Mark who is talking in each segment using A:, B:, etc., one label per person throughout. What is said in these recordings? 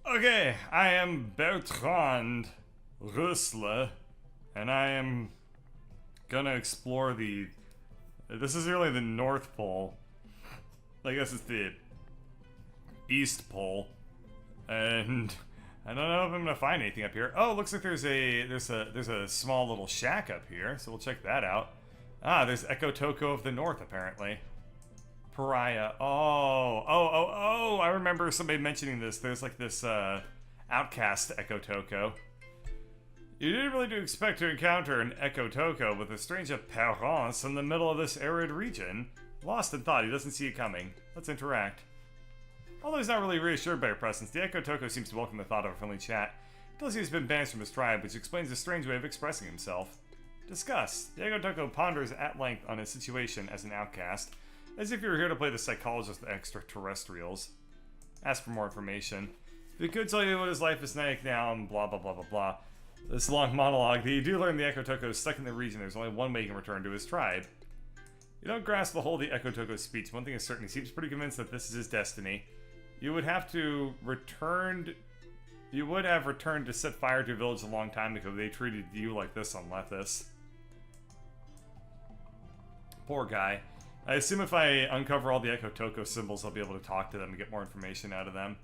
A: Okay, I am Bertrand Rüssler, and I am gonna explore the. This is really the North Pole. I guess it's the East Pole, and I don't know if I'm gonna find anything up here. Oh, it looks like there's a small little shack up here, so we'll check that out. Ah, there's Echo Toko of the North, apparently. Pariah. Oh, I remember somebody mentioning this. There's like this outcast Echo Toko. You didn't really expect to encounter an Echo Toko with a strange appearance in the middle of this arid region. Lost in thought, he doesn't see it coming. Let's interact. Although he's not really reassured by your presence, the Echo Toko seems to welcome the thought of a friendly chat. He tells you he's been banished from his tribe, which explains his strange way of expressing himself. Discuss. The Echo Toko ponders at length on his situation as an outcast, as if you were here to play the psychologist of the extraterrestrials. Ask for more information. If he could tell you what his life is like now, and blah blah blah blah blah. This long monologue, you do learn the Echo Toko is stuck in the region. There's only one way he can return to his tribe. You don't grasp the whole of the Echo Toko's speech. One thing is certain, he seems pretty convinced that this is his destiny. You would have returned to set fire to a village a long time ago. They treated you like this on Lethis. Poor guy. I assume if I uncover all the Echo Toko symbols, I'll be able to talk to them and get more information out of them.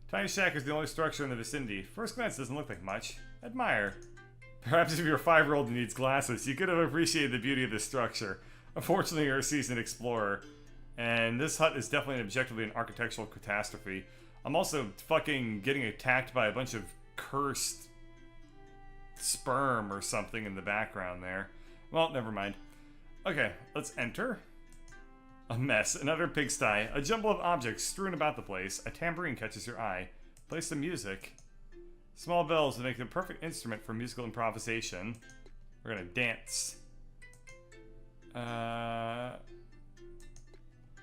A: Tiny Shack is the only structure in the vicinity. First glance doesn't look like much. Admire. Perhaps if you're a 5-year-old who needs glasses, you could have appreciated the beauty of this structure. Unfortunately, you're a seasoned explorer. And this hut is definitely and objectively an architectural catastrophe. I'm also fucking getting attacked by a bunch of cursed sperm or something in the background there. Well, never mind. Okay, let's enter. A mess, an utter pigsty, a jumble of objects strewn about the place. A tambourine catches your eye. Play some music. Small bells would make the perfect instrument for musical improvisation. We're gonna dance.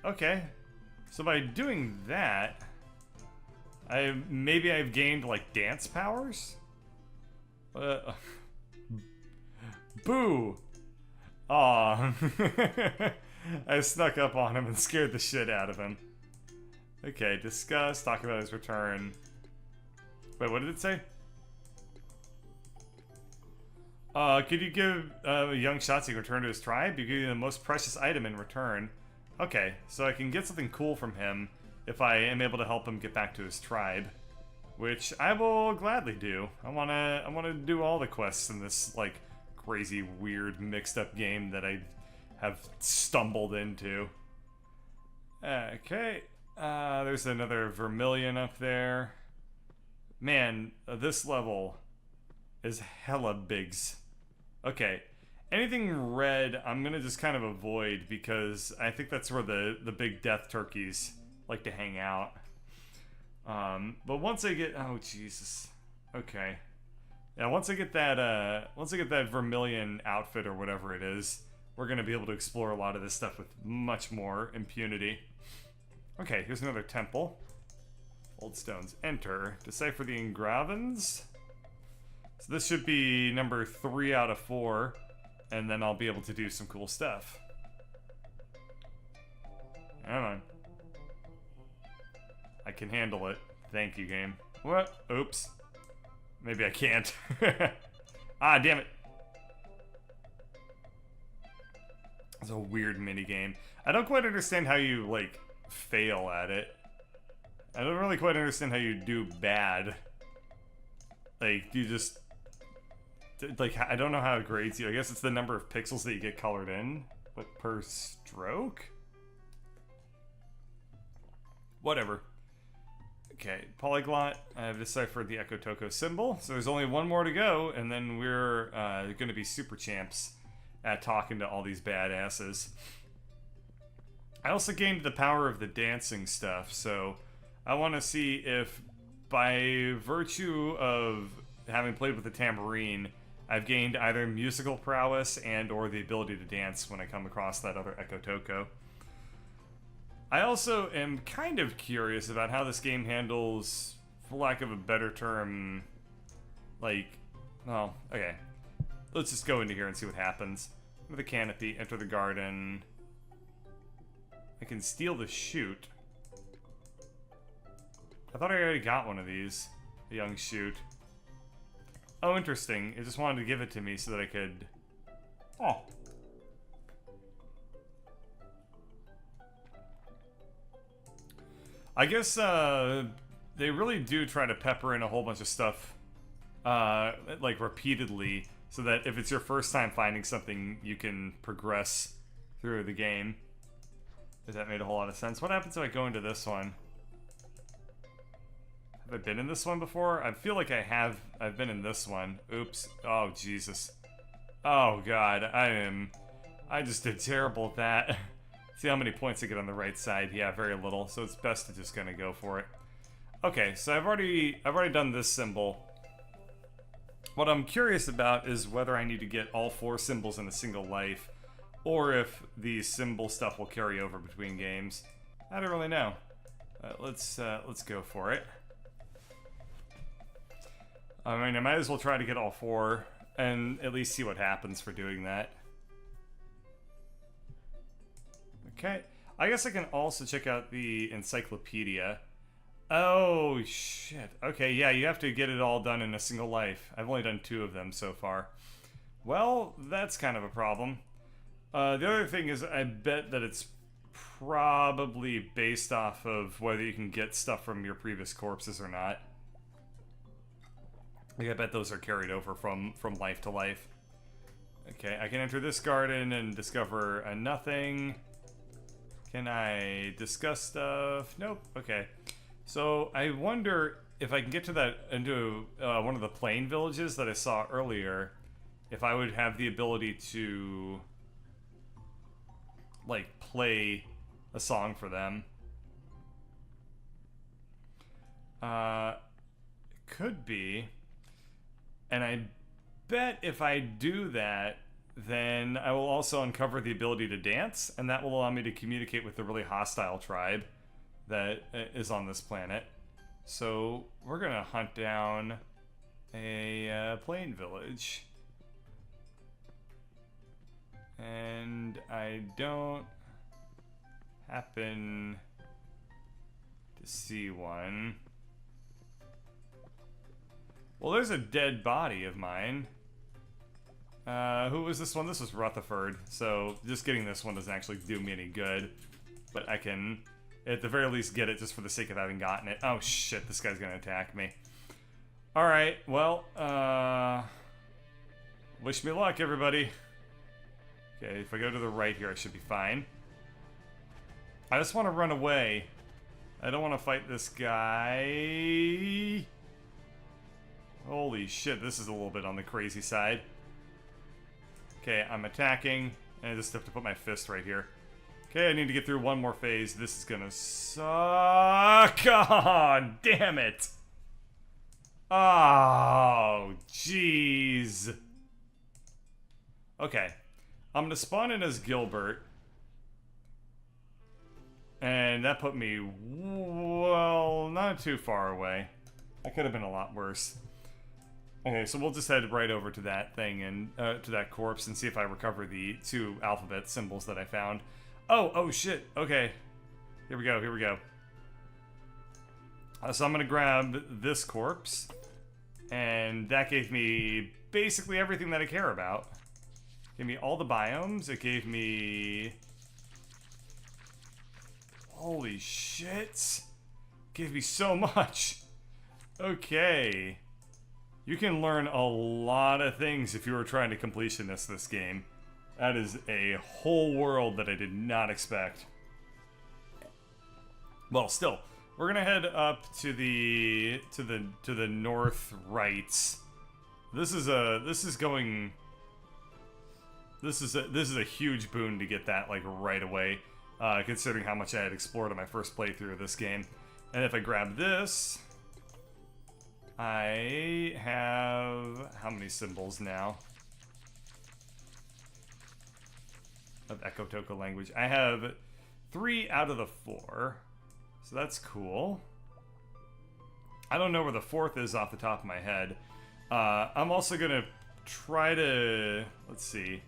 A: Okay. So by doing that, maybe I've gained like dance powers? Boo! Aw. I snuck up on him and scared the shit out of him. Okay, discuss, talk about his return. Wait, what did it say? Could you give a young Shotzi return to his tribe? You give you the most precious item in return. Okay, so I can get something cool from him if I am able to help him get back to his tribe. Which I will gladly do. I wanna do all the quests in this, like, crazy, weird, mixed up game that I have stumbled into. Okay, there's another Vermilion up there. Man, this level is hella bigs. Okay, anything red I'm gonna just kind of avoid because I think that's where the big death turkeys like to hang out. But once I get, oh Jesus, okay. Yeah, once I get that Vermilion outfit or whatever it is, we're gonna be able to explore a lot of this stuff with much more impunity. Okay, here's another temple. Old stones. Enter. Decipher the engravings. So this should be number 3 out of 4, and then I'll be able to do some cool stuff. Come on. I can handle it. Thank you, game. What? Oops. Maybe I can't. Ah, damn it. It's a weird minigame. I don't quite understand how you, like, fail at it. I don't really quite understand how you do bad. Like, you just... Like, I don't know how it grades you. I guess it's the number of pixels that you get colored in. But per stroke? Whatever. Okay, polyglot. I have deciphered the Echo Toko symbol. So there's only one more to go, and then we're going to be super champs at talking to all these badasses. I also gained the power of the dancing stuff, so I want to see if, by virtue of having played with the tambourine, I've gained either musical prowess and or the ability to dance when I come across that other Echo Toko. I also am kind of curious about how this game handles, for lack of a better term, like, well, okay. Let's just go into here and see what happens. With the canopy, enter the garden. I can steal the chute. I thought I already got one of these. A young shoot. Oh, interesting. It just wanted to give it to me so that I could... Oh. I guess, they really do try to pepper in a whole bunch of stuff, like, repeatedly, so that if it's your first time finding something, you can progress through the game. If that made a whole lot of sense. What happens if I go into this one? Have I been in this one before? I feel like I have. I've been in this one. Oops. Oh, Jesus. Oh, God. I just did terrible at that. See how many points I get on the right side. Yeah, very little. So it's best to just kind of go for it. Okay, so I've already done this symbol. What I'm curious about is whether I need to get all 4 symbols in a single life, or if the symbol stuff will carry over between games. I don't really know. Let's go for it. I mean, I might as well try to get all 4 and at least see what happens for doing that. Okay, I guess I can also check out the encyclopedia. Oh, shit. Okay, yeah, you have to get it all done in a single life. I've only done 2 of them so far. Well, that's kind of a problem. The other thing is, I bet that it's probably based off of whether you can get stuff from your previous corpses or not. Like, I bet those are carried over from life to life. Okay, I can enter this garden and discover a nothing. Can I discuss stuff? Nope. Okay. So I wonder if I can get to that into one of the plain villages that I saw earlier, if I would have the ability to like play a song for them. Could be. And I bet if I do that, then I will also uncover the ability to dance, and that will allow me to communicate with the really hostile tribe that is on this planet. So we're gonna hunt down a plain village. And I don't happen to see one. Well, there's a dead body of mine. Who was this one? This was Rutherford. So just getting this one doesn't actually do me any good. But I can, at the very least, get it just for the sake of having gotten it. Oh shit, this guy's gonna attack me. Alright, well, wish me luck, everybody. Okay, if I go to the right here, I should be fine. I just want to run away. I don't want to fight this guy. Holy shit, this is a little bit on the crazy side. Okay, I'm attacking, and I just have to put my fist right here. Okay, I need to get through one more phase. This is gonna suck. God damn it. Oh, jeez. Okay, I'm gonna spawn in as Gilbert. And that put me, well, not too far away. That could have been a lot worse. Okay, so we'll just head right over to that thing and to that corpse and see if I recover the 2 alphabet symbols that I found. Oh shit. Okay, here we go. Here we go. So I'm gonna grab this corpse, and that gave me basically everything that I care about. It gave me all the biomes. It gave me, holy shit! It gave me so much. Okay. You can learn a lot of things if you were trying to completionist this game. That is a whole world that I did not expect. Well, still, we're gonna head up to the north right. This is a huge boon to get that like right away, considering how much I had explored in my first playthrough of this game. And if I grab this, I have how many symbols now? Of Ecotoko language. I have 3 out of the 4. So that's cool. I don't know where the 4th is off the top of my head. I'm also gonna try to, let's see.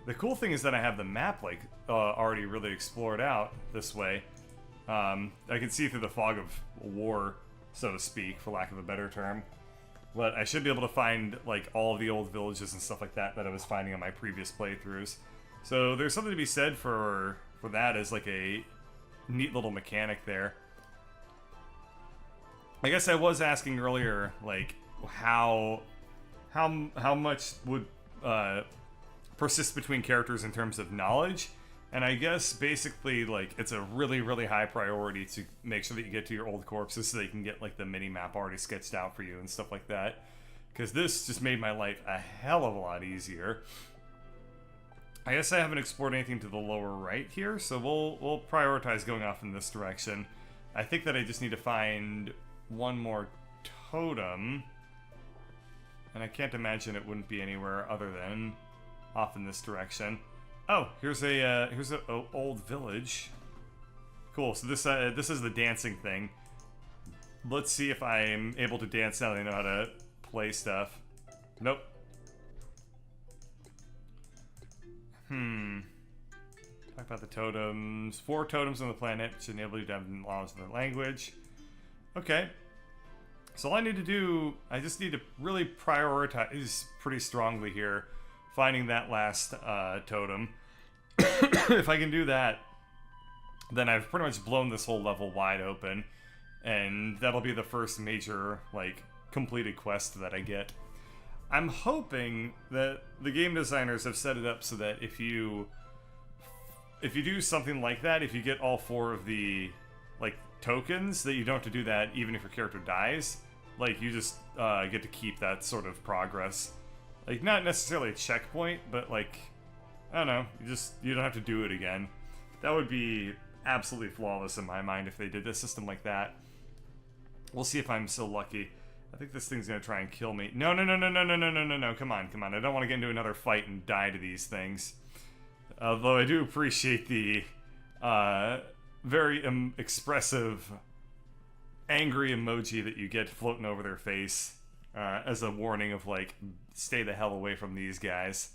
A: The cool thing is that I have the map like already really explored out this way. I can see through the fog of war, so to speak, for lack of a better term. But I should be able to find, like, all of the old villages and stuff like that I was finding on my previous playthroughs. So there's something to be said for that as, like, a neat little mechanic there. I guess I was asking earlier, like, how much would persist between characters in terms of knowledge. And I guess basically, like, it's a really, really high priority to make sure that you get to your old corpses so that you can get, like, the mini-map already sketched out for you and stuff like that. Because this just made my life a hell of a lot easier. I guess I haven't explored anything to the lower right here, so we'll prioritize going off in this direction. I think that I just need to find one more totem. And I can't imagine it wouldn't be anywhere other than off in this direction. Oh, here's a old village. Cool. So this is the dancing thing. Let's see if I'm able to dance now that I know how to play stuff. Nope. Talk about the totems. 4 totems on the planet should enable you to have knowledge of the language. Okay. So all I need to do, I just need to really prioritize pretty strongly here. Finding that last totem. If I can do that, then I've pretty much blown this whole level wide open. And that'll be the first major, like, completed quest that I get. I'm hoping that the game designers have set it up so that if you do something like that, if you get all 4 of the, like, tokens, that you don't have to do that even if your character dies. Like, you just get to keep that sort of progress. Like, not necessarily a checkpoint, but, like, I don't know, you don't have to do it again. That would be absolutely flawless in my mind if they did a system like that. We'll see if I'm so lucky. I think this thing's gonna try and kill me. No, come on. I don't want to get into another fight and die to these things. Although I do appreciate the very expressive, angry emoji that you get floating over their face. As a warning of, like, stay the hell away from these guys.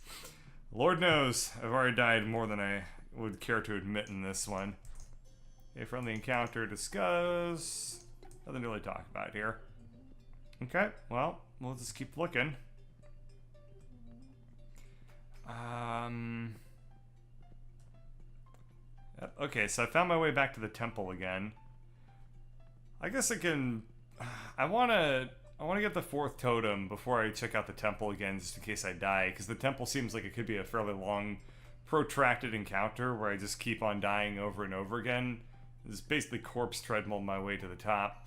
A: Lord knows, I've already died more than I would care to admit in this one. Okay, friendly encounter, discuss. Nothing to really talk about here. Okay, well, we'll just keep looking. Okay, so I found my way back to the temple again. I guess I can... I want to get the 4th totem before I check out the temple again, just in case I die, because the temple seems like it could be a fairly long, protracted encounter where I just keep on dying over and over again. It's basically corpse treadmill my way to the top.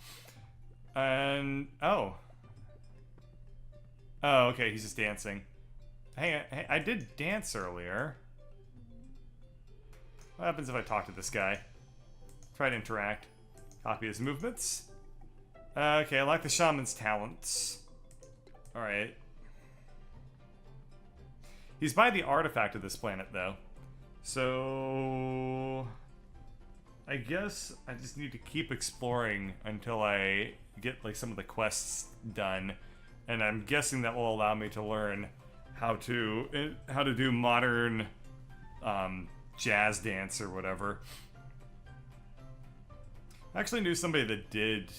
A: And... oh, okay, he's just dancing. Hey, I did dance earlier. What happens if I talk to this guy? Try to interact. Copy his movements. Okay, I like the shaman's talents. Alright. He's by the artifact of this planet, though. So... I guess I just need to keep exploring until I get, like, some of the quests done. And I'm guessing that will allow me to learn how to do modern jazz dance or whatever. I actually knew somebody that did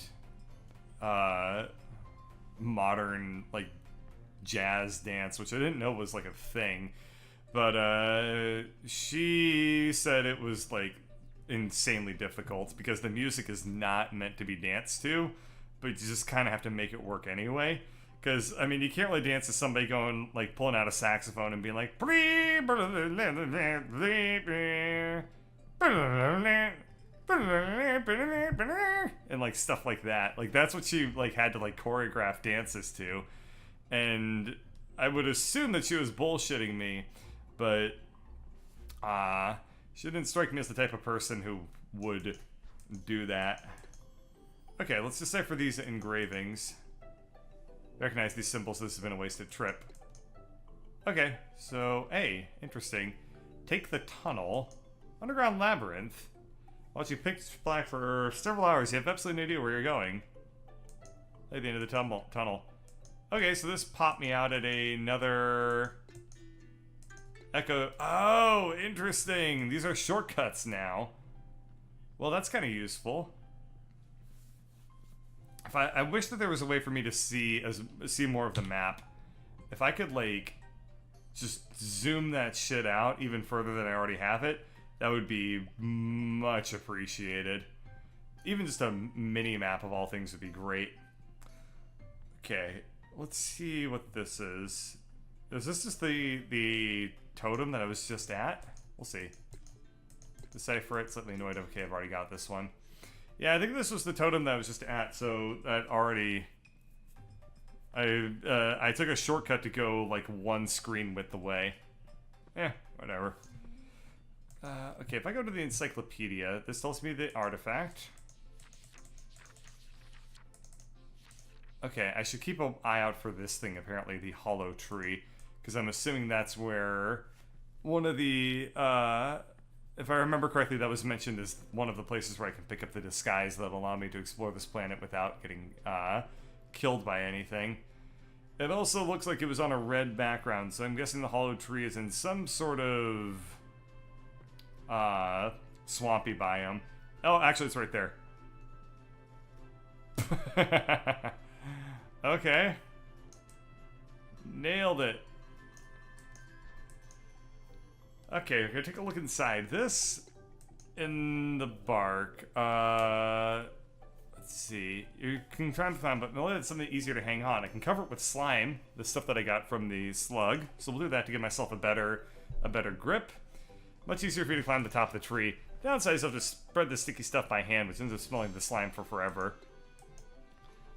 A: modern, like, jazz dance, which I didn't know was, like, a thing. But she said it was, like, insanely difficult because the music is not meant to be danced to, but you just kind of have to make it work anyway. Because, I mean, you can't really dance to somebody going, like, pulling out a saxophone and being like, and, like, stuff like that. Like, that's what she, like, had to, like, choreograph dances to. And I would assume that she was bullshitting me, but she didn't strike me as the type of person who would do that. Okay, let's just say for these engravings, recognize these symbols, this has been a wasted trip. Okay, so, hey, interesting. Take the tunnel. Underground labyrinth. Once you pitch black for several hours, you have absolutely no idea where you're going. At the end of the tunnel. Okay, so this popped me out at another... Echo... Oh, interesting! These are shortcuts now. Well, that's kind of useful. If I wish that there was a way for me to see more of the map. If I could, like, just zoom that shit out even further than I already have it, that would be much appreciated. Even just a mini map of all things would be great. Okay, let's see what this is. Is this just the totem that I was just at? We'll see. Decipher it, slightly annoyed. Okay, I've already got this one. Yeah, I think this was the totem that I was just at, so that already... I took a shortcut to go, like, one screen width away. Whatever. Okay, if I go to the encyclopedia, this tells me the artifact. Okay, I should keep an eye out for this thing, apparently, the hollow tree. Because I'm assuming that's where one of the, if I remember correctly, that was mentioned as one of the places where I can pick up the disguise that'll allow me to explore this planet without getting, killed by anything. It also looks like it was on a red background, so I'm guessing the hollow tree is in some sort of, swampy biome. Oh, actually, it's right there. Okay. Nailed it. Okay, we're gonna take a look inside. This in the bark. Let's see. You can try and find, but it's something easier to hang on. I can cover it with slime, the stuff that I got from the slug. So we'll do that to give myself a better grip. Much easier for you to climb the top of the tree. Downside is I'll just spread the sticky stuff by hand, which ends up smelling the slime for forever.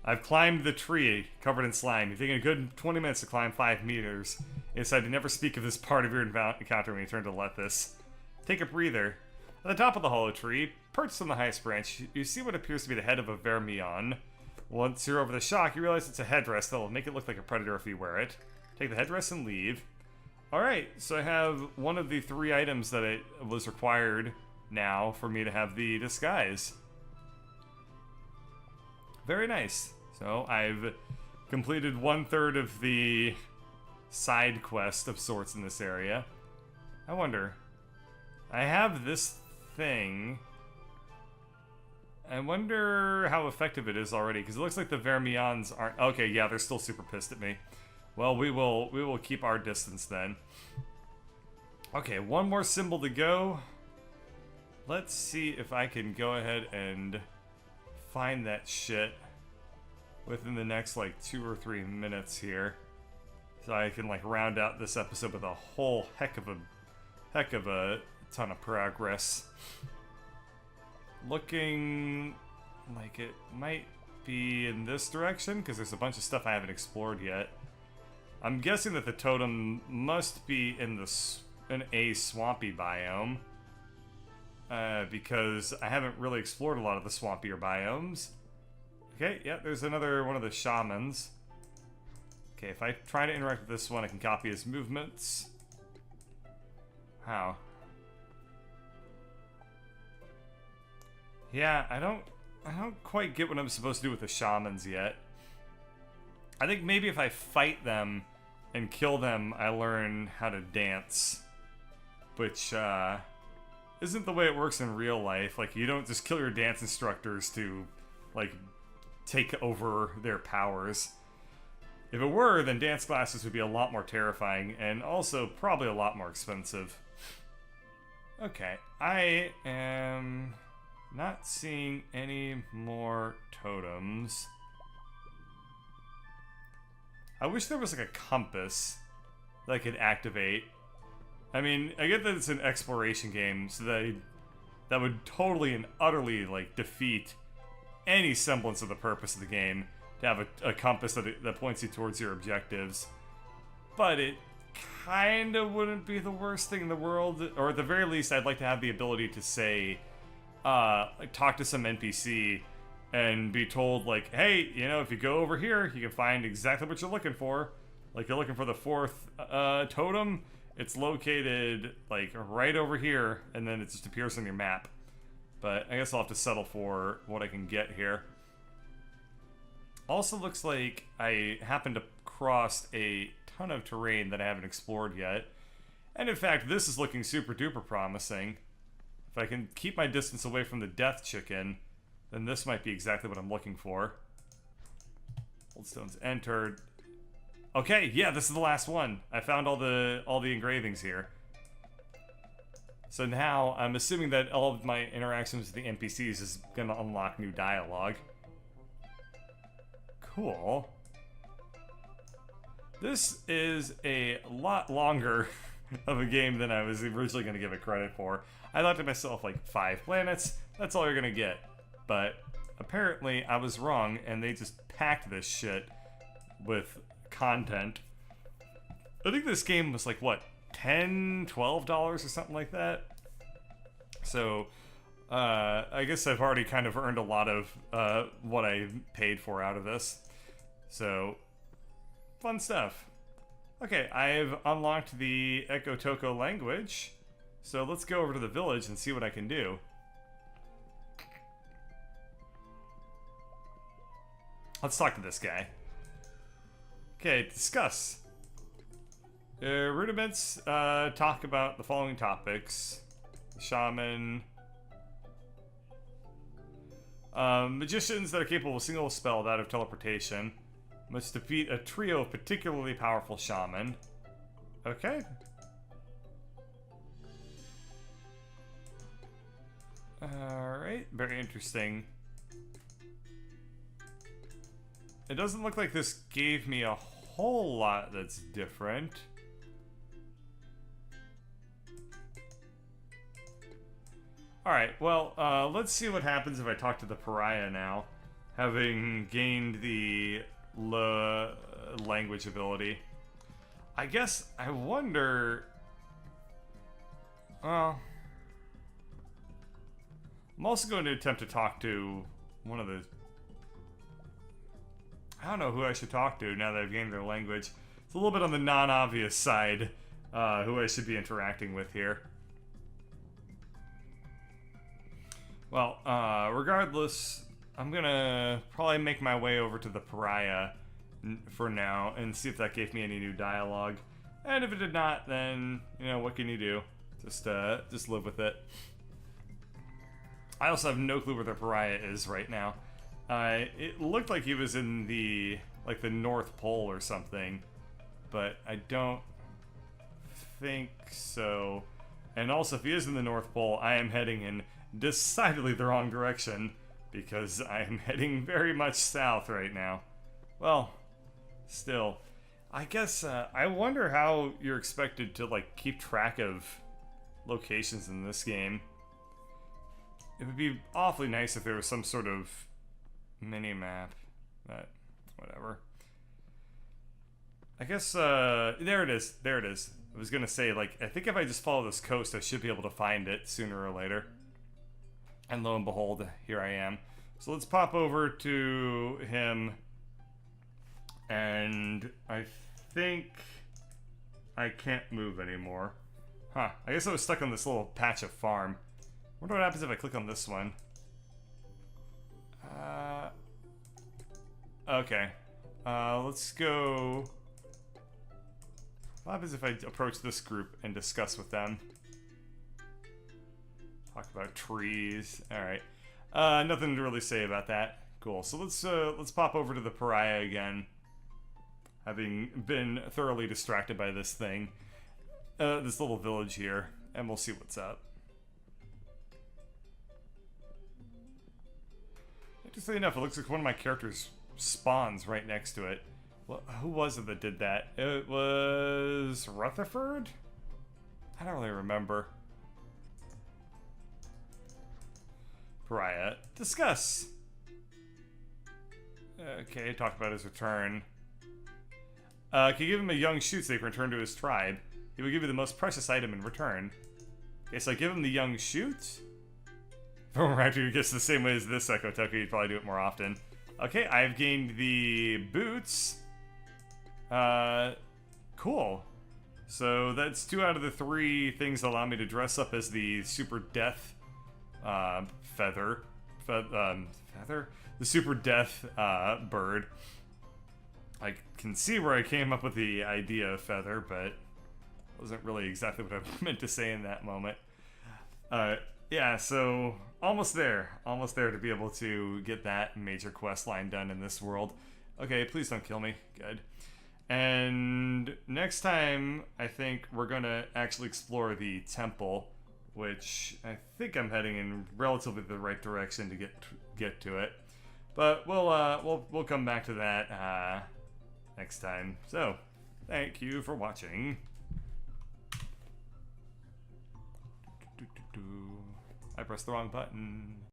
A: I've climbed the tree covered in slime. You've taken a good 20 minutes to climb 5 meters. You decide to never speak of this part of your encounter when you turn to Lethis. Take a breather. At the top of the hollow tree, perched on the highest branch, you see what appears to be the head of a vermilion. Once you're over the shock, you realize it's a headdress that will make it look like a predator if you wear it. Take the headdress and leave. Alright, so I have one of the 3 items that it was required now for me to have the disguise. Very nice. So I've completed 1/3 of the side quest of sorts in this area. I wonder. I have this thing. I wonder how effective it is already, because it looks like the vermilions aren't... Okay, yeah, they're still super pissed at me. Well, we will keep our distance then. Okay, one more symbol to go. Let's see if I can go ahead and find that shit within the next, like, 2 or 3 minutes here. So I can, like, round out this episode with a whole heck of a ton of progress. Looking like it might be in this direction, because there's a bunch of stuff I haven't explored yet. I'm guessing that the totem must be in a swampy biome. Because I haven't really explored a lot of the swampier biomes. Okay, yeah, there's another one of the shamans. Okay, if I try to interact with this one, I can copy his movements. How? Yeah, I don't quite get what I'm supposed to do with the shamans yet. I think maybe if I fight them and kill them, I learn how to dance. Which, isn't the way it works in real life. Like, you don't just kill your dance instructors to, like, take over their powers. If it were, then dance classes would be a lot more terrifying, and also probably a lot more expensive. Okay, I am not seeing any more totems. I wish there was, like, a compass that I could activate. I mean, I get that it's an exploration game, so that would totally and utterly, like, defeat any semblance of the purpose of the game, to have a compass that points you towards your objectives. But it kind of wouldn't be the worst thing in the world, or at the very least, I'd like to have the ability to say, like, talk to some NPC and be told, like, hey, you know, if you go over here, you can find exactly what you're looking for. Like, you're looking for the 4th totem. It's located, like, right over here, and then it just appears on your map. But I guess I'll have to settle for what I can get here. Also looks like I happened to cross a ton of terrain that I haven't explored yet. And in fact, this is looking super duper promising. If If I can keep my distance away from the death chicken, then this might be exactly what I'm looking for. Old stones entered. Okay, yeah, this is the last one. I found all the engravings here. So now I'm assuming that all of my interactions with the NPCs is gonna unlock new dialogue. Cool. This is a lot longer of a game than I was originally gonna give it credit for. I thought to myself, like, 5 planets, that's all you're gonna get. But apparently I was wrong, and they just packed this shit with content. I think this game was like, what, $10, $12 or something like that? So, I guess I've already kind of earned a lot of what I paid for out of this. So, fun stuff. Okay, I've unlocked the Echo Toko language. So let's go over to the village and see what I can do. Let's talk to this guy. Okay, discuss. Rudiments talk about the following topics. Shaman. Magicians that are capable of a single spell, that of teleportation, must defeat a trio of particularly powerful shaman. Okay. Alright, very interesting. It doesn't look like this gave me a whole lot that's different. Alright, well, let's see what happens if I talk to the pariah now, having gained the language ability. I guess, I wonder... Well... I'm also going to attempt to talk to one of the... I don't know who I should talk to now that I've gained their language. It's a little bit on the non-obvious side, who I should be interacting with here. Well, regardless, I'm gonna probably make my way over to the pariah for now and see if that gave me any new dialogue. And if it did not, then, you know, what can you do? Just live with it. I also have no clue where the pariah is right now. It looked like he was in the North Pole or something, but I don't think so. And also, if he is in the North Pole, I am heading in decidedly the wrong direction, because I am heading very much south right now. Well, still, I guess, I wonder how you're expected to, like, keep track of locations in this game. It would be awfully nice if there was some sort of mini-map, but whatever. I guess, there it is, there it is. I was gonna say, like, I think if I just follow this coast, I should be able to find it sooner or later. And lo and behold, here I am. So let's pop over to him, and I think I can't move anymore. Huh, I guess I was stuck on this little patch of farm. Wonder what happens if I click on this one. Okay. Let's go... What happens if I approach this group and discuss with them? Talk about trees. Alright. Nothing to really say about that. Cool. So let's pop over to the pariah again. Having been thoroughly distracted by this thing. This little village here. And we'll see what's up. Interestingly enough, it looks like one of my characters spawns right next to it. Well, who was it that did that? It was Rutherford? I don't really remember. Pariah. Discuss. Okay, talk about his return. Can you give him a young shoot so he can return to his tribe? He will give you the most precious item in return. Okay, so I give him the young shoot. If a raptor gets the same way as this Echo Toko, you'd probably do it more often. Okay, I've gained the boots. Cool. So that's 2 out of the 3 things that allow me to dress up as the super death feather? The super death bird. I can see where I came up with the idea of feather, but wasn't really exactly what I meant to say in that moment. yeah, so almost there. Almost there to be able to get that major quest line done in this world. Okay, please don't kill me. Good. And next time, I think we're gonna actually explore the temple, which I think I'm heading in relatively the right direction to get to it. But we'll come back to that next time. So, thank you for watching. I pressed the wrong button.